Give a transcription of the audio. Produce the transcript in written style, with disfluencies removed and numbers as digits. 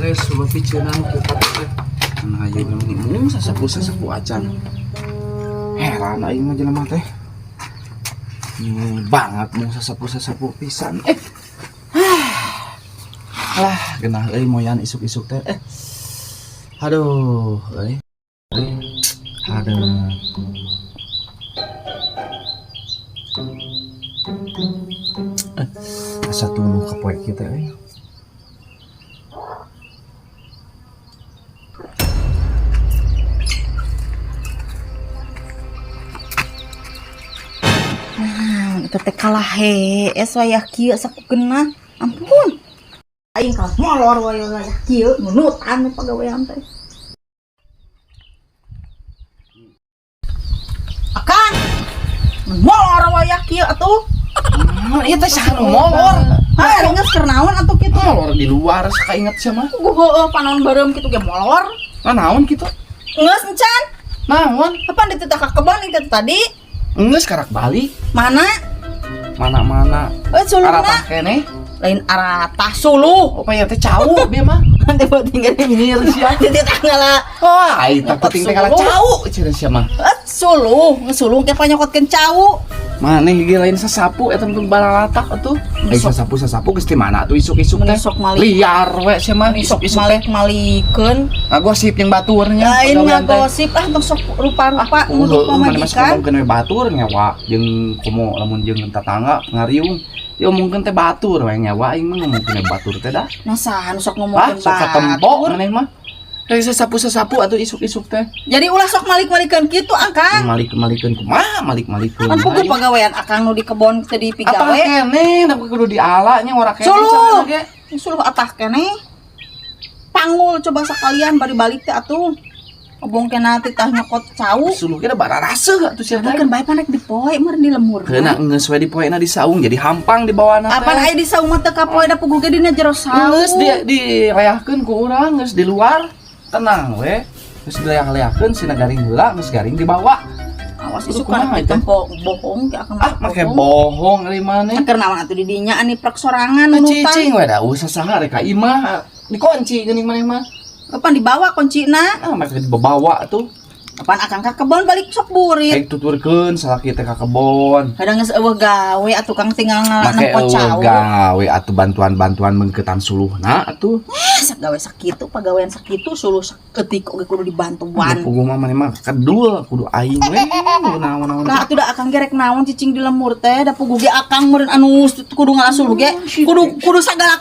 beres coba piceunang kita teh. Nah, ayo mung sasapu acan. Heran aing mah jelema teh. Banget mung sasapu pisan. Alah, genah euy moyan isuk-isuk teh. Aduh, euy. Aduh. Asa tunu kapoe kita euy. Itu teh kalah es wayah kieu sakukeunna. Ampun. Aing kalah molor wayah kieu nunutan pagawean teh. Akang. Molor wayah kieu atuh. Ieu teh saha nu molor? Inget keur naon atuh kitu? Molor di luar sakainget sia mah. Heueuh panaon beureum kitu ge molor. Naon kitu? Geus encan. Naon? Apa di teh ka kebon itu tadi? Geus karak balik. Mana? Mana? Suluna. Arah keneh. Lain arah tah suluh. Upaya teh cau bieu mah. Nanti buat tinggal di Nyir sia. Jadi tanggal Wah, ai teh penting teh kala cau cenah sia mah. Suluh ke panyokotkeun cau. Maneh ge lain sasapu eta teh balalatak atuh. Ai sasapu geus ti mana atuh isuk-isuk teh. Liar we sia mah isuk-isuk teh malikeun. Gosip yang baturnya. Lain ngagosip tong sok rupa-rupa nuduh pamajikan. Meukeun we batur nyawa jeung komo lamun jeung tetangga ngariung. Ya mungkin teh batur we nyawa aing mah ngomongkeun batur teh dah. Nah saha nu sok ngomongkeun batur. Sok katempo maneh mah. Dari sasapu atuh isuk-isuk teh. Jadi ulah sok malik-malikeun kitu Akang. Malik-malikeun kumaha malik-malikeun. Kan pukul pagawean Akang nu di kebon teh di pigawe. Apa keneh da kudu diala nya ora keneh cara ge. Suluh atah keneh. Panggul coba sekalian bari balik teh atuh. Obongkeunna teh tah nyokot cau. Suluh ge da bararaseuh atuh sia teh. Kan bae panek dipoe meureun di lemur. Keuna geus we dipoena di saung jadi hampang di bawana teh. Apaan aya di saung mah teu kapoe da puguh ge dina jero saung. Geus dirayahkeun ku urang geus di luar. Tenang we. Geus dileah-leahkeun sina garing heula geus garing dibawa. Awas isuk kana tempo bohong ke Akang. Make bohong ari maneh. Keur naon atuh di dinya ani prek sorangan nunutan. Cicing we da usah saha rek ka imah dikunci geuning maneh mah. Kapan dibawa kuncina? Make dibawa tuh. Kapan Akang ka kebon balik sok burit. Aing tuturkeun salaki teh ka kebon. Kadang geus eueuh gawe atuh Kang tinggal nempot cau. Gawe atuh bantuan-bantuan mengkeutan suluhna atuh. Sak gawe sakitu pagawean sakitu suluh saeutik oge kudu dibantuan. Puguh mah maneh mah kedul kudu aing we naon-naon. Nah atuh da Akang gerek naon cicing di lemur teh da puguh ge Akang meureun anu kudu ngalasul ge kudu sagala